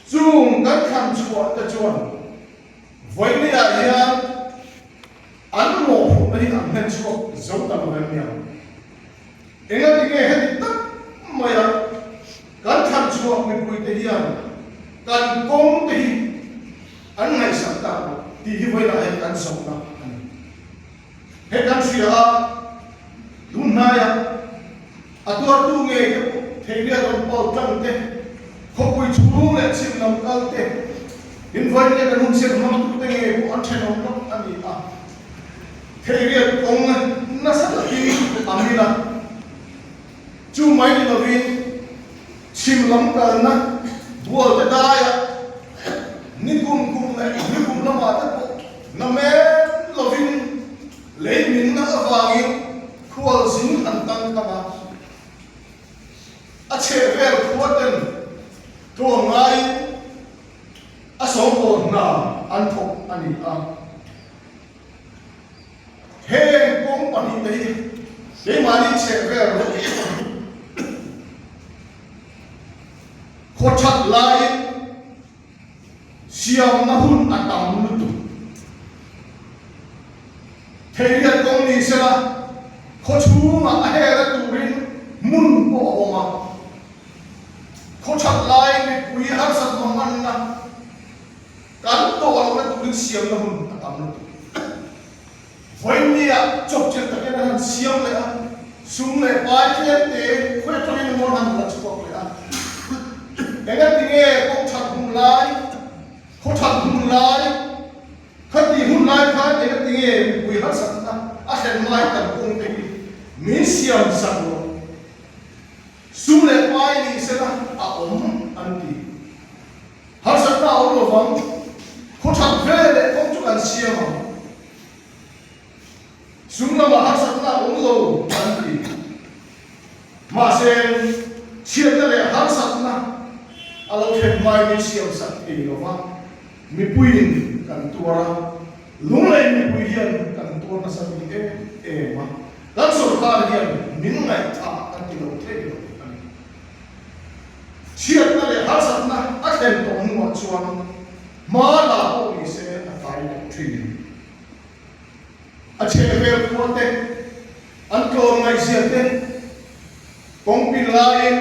chung kan kham chuan ta chuan voi ni a hian an mo ni an hen chuak zo ta ma miam enga ding he ni tak maya kan kham chuak mi pui te hian kan kong te hi an ngai sak ta ti hi voi la he kan som na he kan sia dun na ya atua tu nge theiria don pau tang te khopui chulu le chim lam kal te in voi le kan hun se mam tu te nge bu an chen on lok ani a theiria kong na sa la ki amila chu mai ni lovin chim lam kal na bual te da ya ni kum le ni kum la ma ta ko na me lovin le min na awangi khual sin an tang ka ma a che vel khuaten to ngai a som ko na an thok ani a he kong pani te le mani che vel khochat lai siam na hun atam nu tu theiria kong ni sela khochu ma a he ra turin mun po oma khochat lai ni pui har sat mangan na kan to al na turin siam na hun atam nu tu voi ni a chok chen ta ke na siam le a sum le pai chen te khoi to ni mon han la chok le a enga tinge kong chat hum lai khochat hum lai khati hum lai kha enga tinge pui har sat na a hen mai kan kong te min siam sang lo sum le pai ni se na a om an ti har sat na om lo wang khochat ve le kong chu kan siam ma sum la ma har sat na om lo an ti ma sen chiam na le har sat na alo hen mai ni siam sat e lo wa mi puin kan tuara lunglei mi pui hian kan tuar na sa mi e ma dan Sawrkar hian min ngaihthahah kan ti lo the lo ani chiat na le har sat na a then to nu chuan ma la ho ni se a kai lo thi a che vel kuate an ko ngai sia te kong pin lai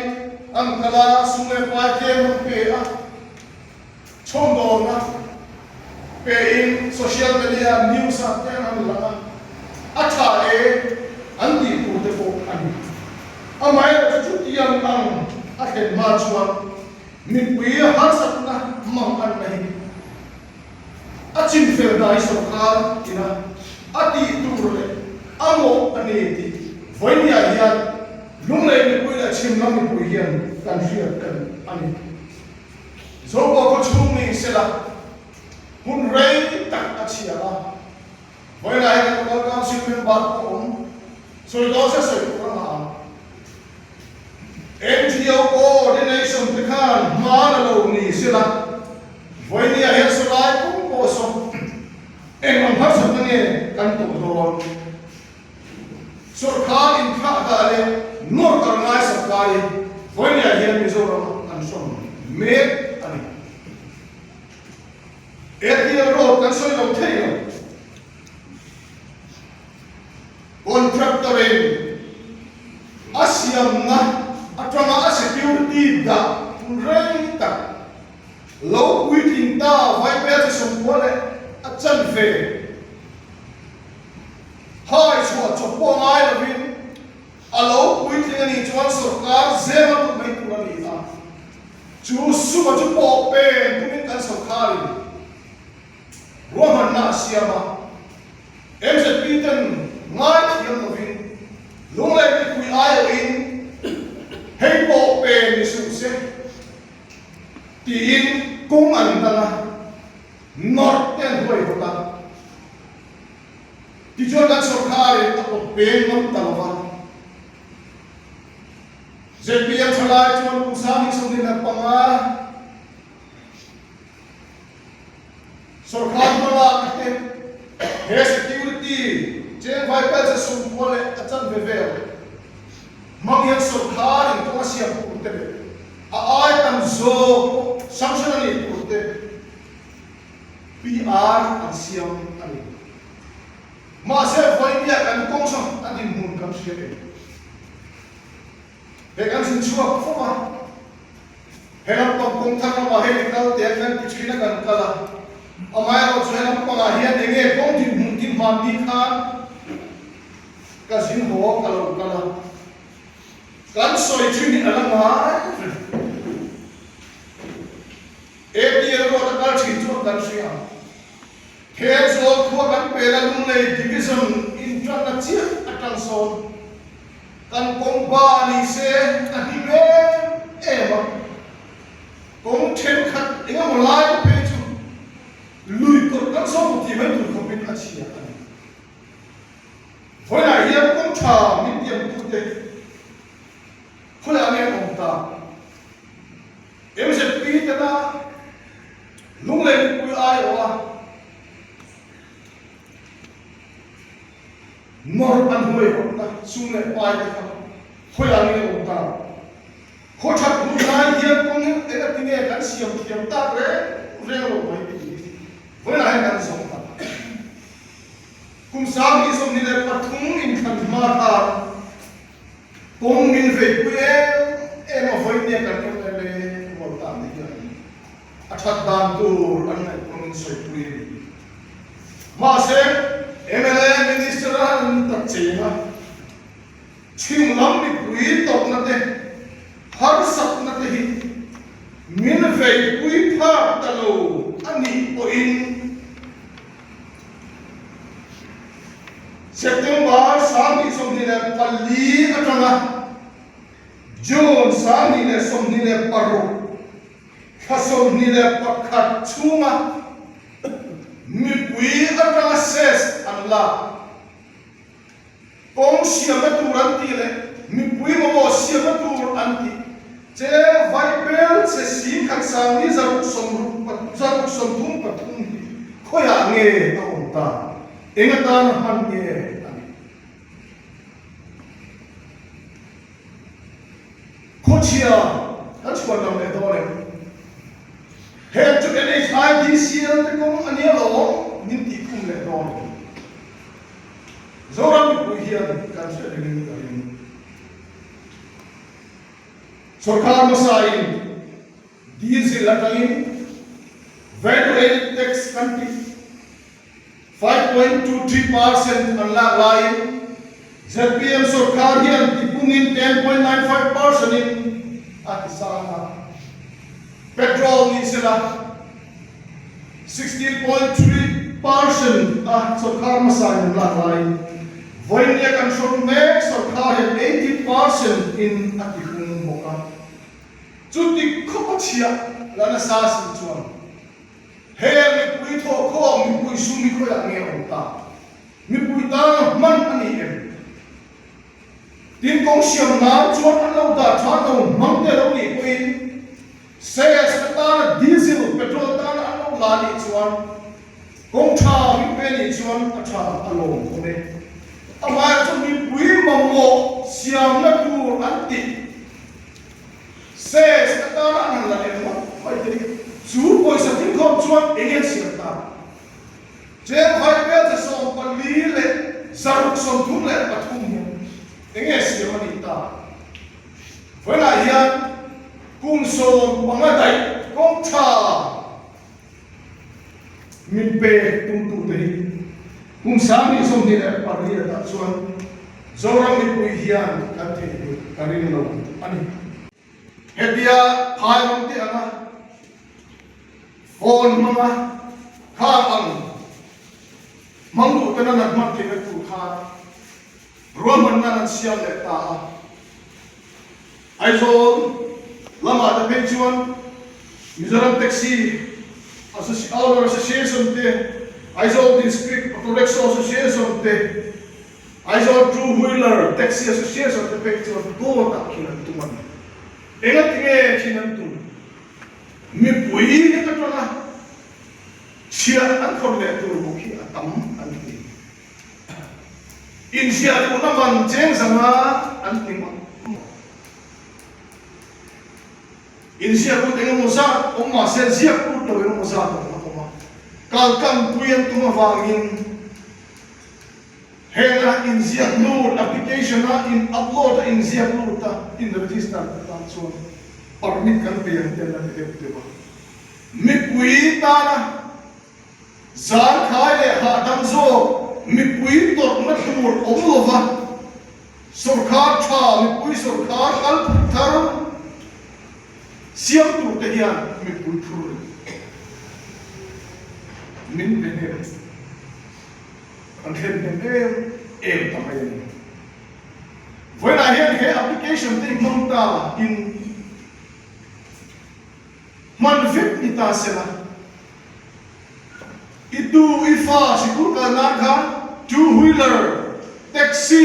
an kala sule pa ke mo pe a chom do na pe in social media news a te an la a tha e an ti tu te ko ani a mai lo chu ti yang ang a hen ma chuan mi pui har sat na mang an nei a chin fel dai Sawrkar ina a ti tu le a mo ani ti voi ni a hian lunglei mi pui la chim lam mi pui hian kan riat kan ani zo ko ko chung ni sela hun rei tak a chia la voi la he ko ka sim member ko soi do se soi ko ma NGO coordination te khan ma la lo ni sela voi ni a he so lai ko ko so en man har sa ne kan to do Sawrkar in kha da le nor kar ngai Sawrkar voi ni a hian mi zo ro an som me ani etial road kan soi lo thei contractor asiam na atama a security da rei ta lo waiting ta vai pe som pole a chan fe hai chua chopo ngai lo vin a lo waiting ani chuan Sawrkar zema tu mai tu ani a chu su ma chu po pe tu min kan Sawrkar roman na siama MZP ten ngai thiam lo vin lunglei mi pui ai in hei po pe ni su se ti in kung an ta na nor ten hoi ho ta ti jo kan Sawrkar a po pe mam ta lo wa ZPM thalai chuan ku sa ni som din panga Sawrkar mala ke he security chen vai pa sa sum pole a chan ve ve mang yan Sawrkar in to sia pu te a ai tam zo sanction ani ar an siam ani ma se voi bia kan kong sam ani mun kan se he kan sin chuak foma he lam pom kong thang ma he kal te kan kichina kan kala amai ro se lam pa la hian enge kong tin mun tin ma mi khan ka sin ho kala kan soi chini alanga APL ro ta kal chin chu kan sia he zo kho kan pe la Lunglei division intran chia atang son kan kong ba ni se ani me ema kong chen khat inga mo lai pe chu lui ko kan so ti ben tu ko pin achia ani foi na hiam kong tha mi tiam tu te foi la me kong ta em se pi ta na Lunglei pui ai wa nor an hoi na sung le pai ta khoi la ni ta kho thak nu nai hian kong e na tinge kan siam thiam ta re lo mai ti voi la kan song ta kum sa mi som ni le pathung in khan ma ta kong min ve pui e ma voi ni kan le mo ta ni athat dan tur an nai kong soi pui ma se MLA minister an tak chenga chim lam ni pui tok na te har sak na te hi min vei pui pha ta lo ani o in September sami som ni le pali atanga June sami le som ni le paro khasom ni le pakhat chunga mi pui atanga ses an la kong siam na tur an ti le mi pui mo siam na tur an ti che vai pel che si khat sang ni zaruk som thum pathum hi khoya nge ta on ta enga ta na han nge khochia kan chwa dam le do le he to NHIDC te kong ania lo min ti kum le do zoram pui hian kan se le ni karin Sawrkar masain diesel atangin value tax country 5.23% an la lain ZPM Sawrkar hian tipungin 10.95% in atisana petrol ni sila 16.3% Sawrkar masain la lain voinia control me Sawrkar hian 80% in atihung moka chuti khopachia lana sa sin chuan he mi pui tho kho mi pui su mi kho ya nge ota mi pui ta man ani em tin kong siam na chuan an lo da tha no mang te lo ni pui se ta diesel petrol ta an lo la ni chuan kong tha mi pe ni chuan a tha along ko ne amai chu mi pui mammo siam na tur an ti says katara an la ema mai te chu poi sa tin khom chuan engel sia ta che vai pe te som pali le saruk som thum le pathum engel sia mani ta foi la hian kum som pangadai kong tha min pe tum tu te kum sami som ni le pali ta chuan zoram ni pui hian kan the karin lo ani hedia khai rom ti anga phone manga kha ang mangu tana na mat te tu kha roman na siam le ta aizo lama da penchuan Mizoram taxi association te aizo district protection association te aizo two wheeler taxi association te penchuan do ta kinan tuman enga tinge chinan tu mi pui ni ta tona chia an khon le tu mo khi atam an ti in sia tu na man cheng sama an ti ma in sia ku teng mo sa o ma se sia ku to mo sa to ma kalkam tuyan tumavangin hela in ziak load application na in upload in ziak load ta in register ta so permit kan pe yang ten na te ba mi pui ta na zar khai le ha dam zo mi pui tor na tur omlova Sawrkar tha mi pui Sawrkar al thar siam tu te hian mi pui thur min benem an hen benem em tamayan when I hear the application thing monta in man fit ita sela itu ifa sikur ka nakha two-wheeler taxi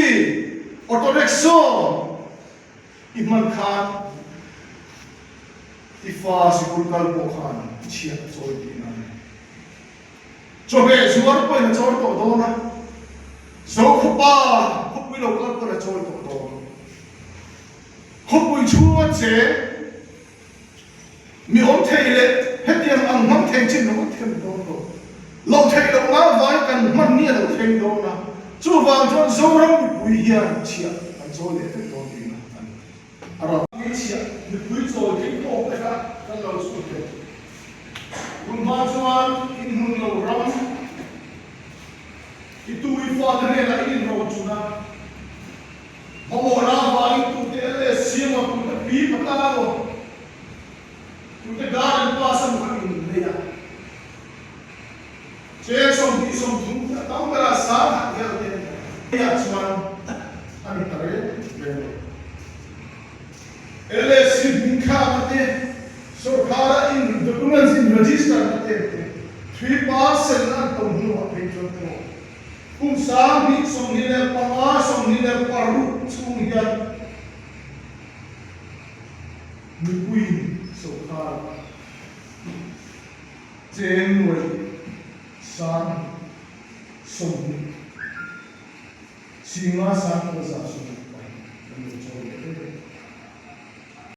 auto rickshaw iman khan ifa sikur kal bokhan chia choi dina chobe zuar po na chor to do na so khupa khupui lo kal ko na choi to do khupui chuwa che mi om theile hetiam ang mam theng chin no them do do lo thei lo nga vai kan man ni lo theng do na chu wang chon zo ram pui hian chia an zo le te do dina ara ni chia ni pui zo theng ko te ka kan lo su te Rumah cuan in hun lo ram itu ifa dene la in ro chuna mawo na ba itu te le sima ku te pi pata lo ku te garden pasan ku in le ya che som di som thung ta tam bara sa ha ya te ya cuan ani tare ele sim kha mate Sawrkar in documents in register natin 3% na tunggu apin conto kung sa mi som nila panga som nila paru sung yan mipui Sawrkar January san som singa san kaza som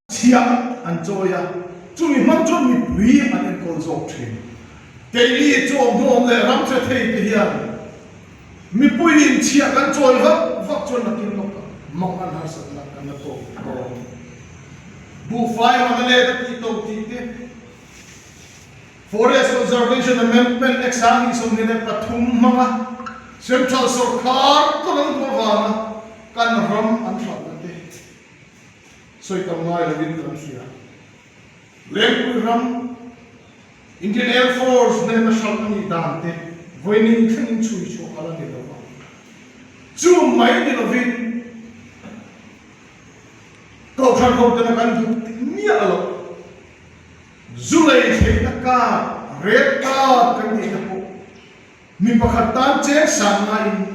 siap anjoya Cumi macam ni bui ane kau jawab train. Kali jawab nom le ram chat hei tihian. Mi bui in cia kan jawab vak jawab nak kini nok. Makan harus nak kan to. Bu file mana le tak kita ukiti. Forest Conservation Amendment exam isu ni le pathum manga. Central Sawrkar tulang berwana kan ram antrak nanti. So itu mengai lebih terus. Lengkui ram Indian Air Force ne national ni dante voining thing chui chu ala ni lo chu mai ni lovin ko khan ko ta kan du ni alo zulai the ka red ka kan ni ko mi pakhatan che sangai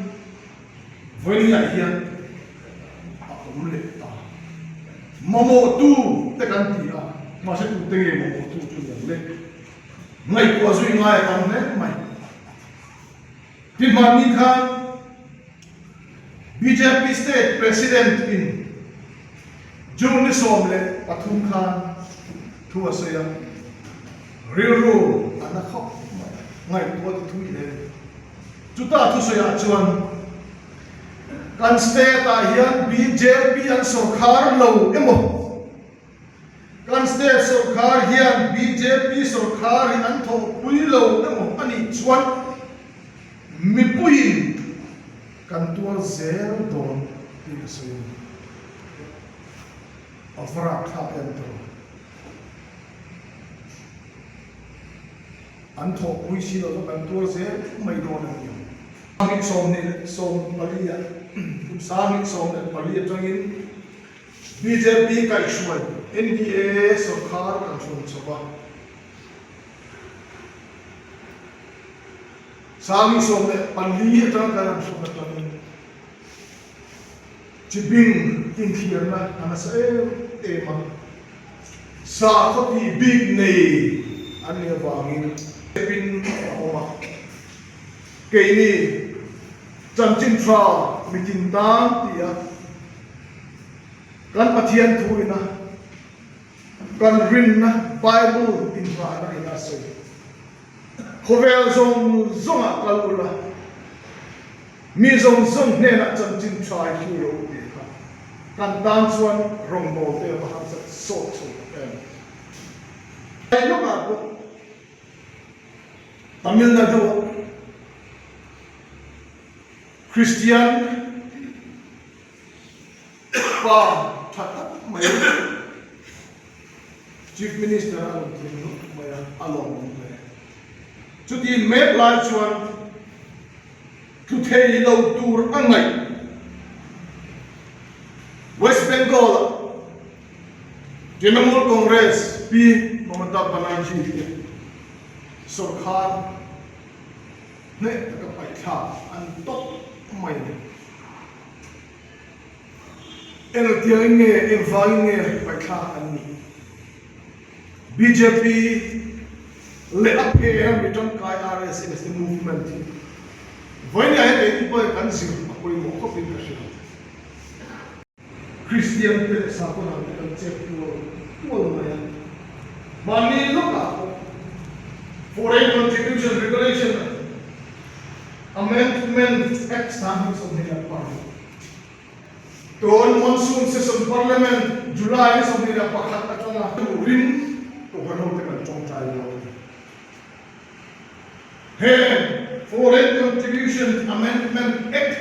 voining a hian a ule ta momo tu te kan ti a masih tu tengah mau tu yang lek, ngai kuasui ngai kan lek mai. Di mana kan BJP State President in June ni somle pathum kan tu asaya riru anak kau ngai tua tu ini. Juta tu saya cuan kan state ahian BJP yang Sawrkar lau emo. Kan state Sawrkar hian BJP Sawrkar an tho pui lo namo ani chuan mi pui kan tual zero don ti so afra kha ento an tho pui si lo kan tual zero mai don ani ami som ni som palia sami som ni palia tangin BJP ka issue NDA Sawrkar control soba sami somne pali ta karam somna tani chibing tinthirna anasa ma sa khoti big nei ania wangin pin oma keini chamchin tra mitin ta tia kan pathian thuina kan rin na Bible in vana ina sei khovel zong zonga kalula mi zong zong ne na chan chin try ki lo ti kha kan tan chuan rong bo te ma han sa so em ai lo ma ko Tamil Nadu Christian pa thata mai Chief Minister along chuti map lai chuan tu thei lo tur angai West Bengal Trinamool Congress P Mamata Banerjee Sawrkar ne ka pai tha an top mai eno tiang nge invang nge pai tha an ni BJP le aphe miton kai RSS movement voin ya he people kan sim koi mo ko pin ka Christian te sa ko na kan check to maya mani lo ka foreign contribution regulation amendment act standing of the parliament don monsoon session parliament July of the pakhat atanga rin to hano te kan chong chai lo he foreign contribution amendment act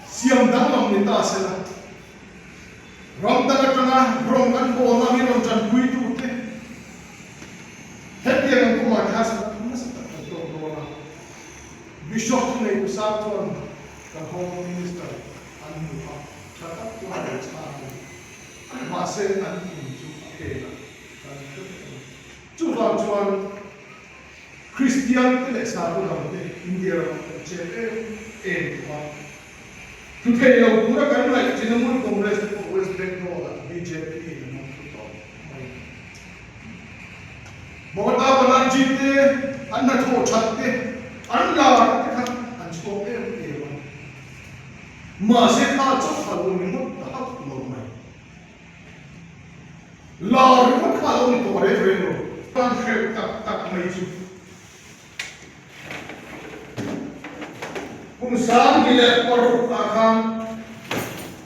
siam dang lam ni ta sela ram ta tanga rong an bo na mi ron chan pui tu te het yang ko ma tha sa na sa ta to ro na bishop ne ku sa to ka home minister an nu ha ta ta tu ha cha ma se an ni chu ke na chu va chuan Christian te le sa to ram te India che e ma tu thei lo pura kan lai Trinamool Congress West Bengal BJP no to mai Mamata Banerjee te an na tho that te an la te kha an cho e ma se kha cho kha lo ni mo ta lo mai la ri mo kha lo ni to re re no kan khe tak mai chu kum sam gi le par ta khan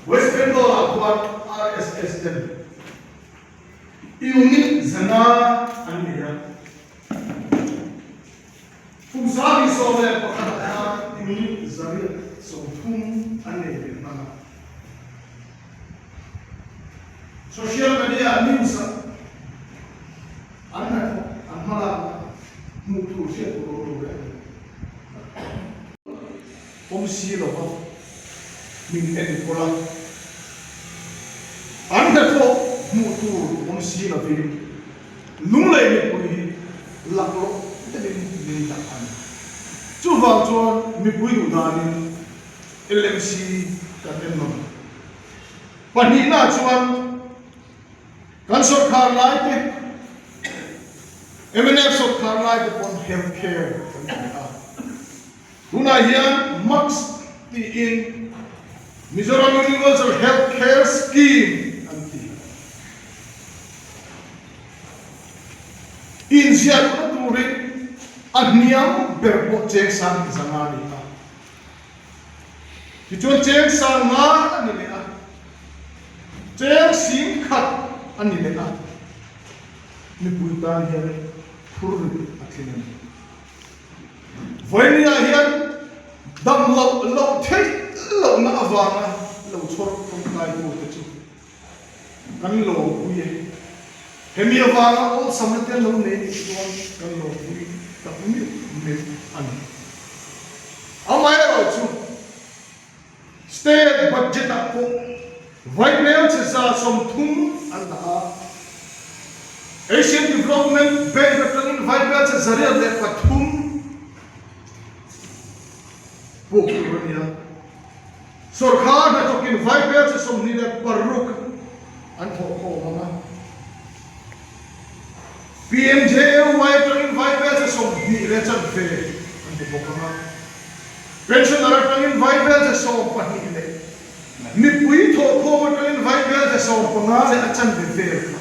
West Bengal akwat RSS dem unit zana ania kum sam gi so le pakhat unit zari so thum ane mana social media news anna amala mutu se ro re si lo ko min en kola anda to mutu si lo fi lunglei ni pui laklo te bin ta an chu va chuan mi pui du danin LMC ka den no pani na chuan kan Sawrkar lai te MNF Sawrkar lai te pon healthcare Guna hian max ti in Mizoram Universal Healthcare Scheme anti in siat turin agniam berbo cheng sang zangani ta ki chon cheng sang nga ani le a cheng sim khat ani le a ni puitan hian phur athinen voinia hian dam lo thei lo na awanga lo chor kom kai ko te chu kan lo puye hemi awanga all samate lo ne ni chuan kan lo pui ta pumi me an amai ro chu state budget ko voimel che sa som thum an da Asian Development Bank returning voimel che zaria le pathum Pukulnya, Sawrkar na tokin viper sa somnila paruk an ho mama. PMJ tokin viper sa somni rechat fe an ho mama. Pension na tokin viper sa som panile. Ni pui tho tokin viper sa som panga le achan fe.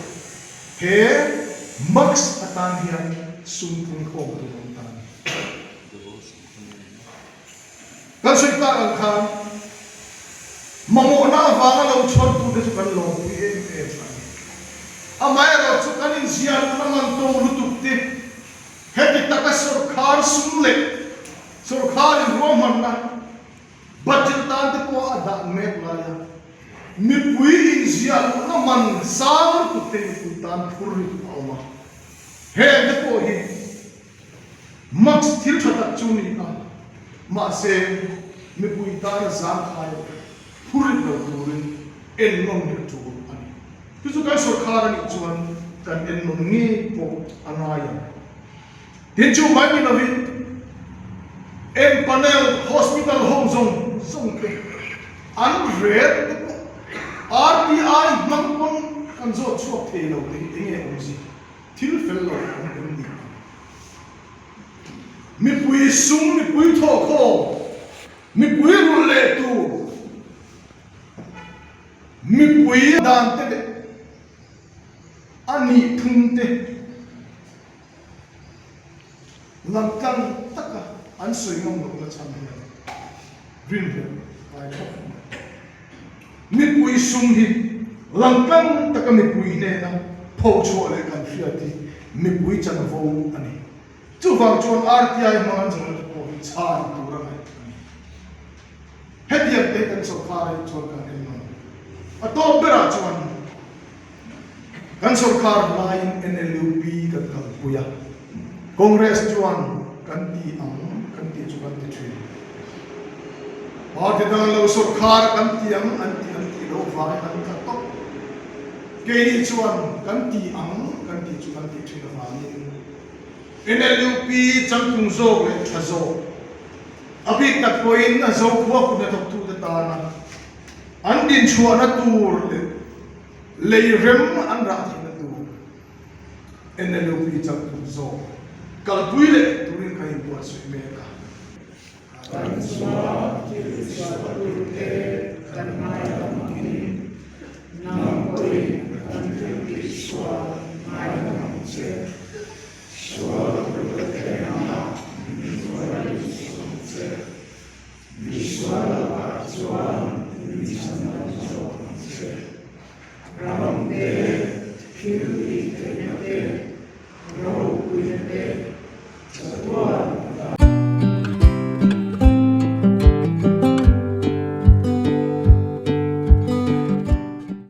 he max atan hian sum thung khom tu tan kan sui ta ang kha mamo na wanga lo chor tu de kan lo pi e amai ro chu kan in zian na man to lutuk te heti taka Sawrkar sum le Sawrkar in roman na budget tan te ko ada me la ya mi pui in zian na man sang tu te ku tan phuri awma he de ko hi max thil thata chu ni a ma se mi pui ta na zam khai phuri lo turin en nom ni chu ani tu chu kan Sawrkar ni chuan kan en nom ni po anaya tin chu mai ni no hi en panel hospital home zone ke an red RTI mangpon kan zo chuak the lo te nge omsi thil fel lo kan ni mi pui sum mi pui tho kho mi pui ru le tu mi pui dan te ani thum te lam kan taka an soi ngom lo la cham ni green ai thok mi pui sum hi lam kan taka mi pui ne na pho cho le kan fiati mi pui chan vo ani chu wang chon RTI man jong ko chan tu ra mai hetiam te kan Sawrkar chon kan en man ato bera chon kan Sawrkar line NLUP kan kal puya Congress chuan kan ti ang kan ti chu kan ti thri party dang lo Sawrkar kan ti ang an ti lo vai kan ka top ke ni chuan kan ti ang kan ti chu kan ti thri na ma ni NLUP changtung zo le thazo abi kat point na zo khwa ku na tok tu da ta na an din chuan na tur le rem an ra thi na tu NLUP changtung zo kalpui le turin kai buat sui me ka kan swa ki swa te kan mai amani nam koi kan ki swa mai nam che swa te na ni swa ri swa che ni swa la swa ni swa che ram de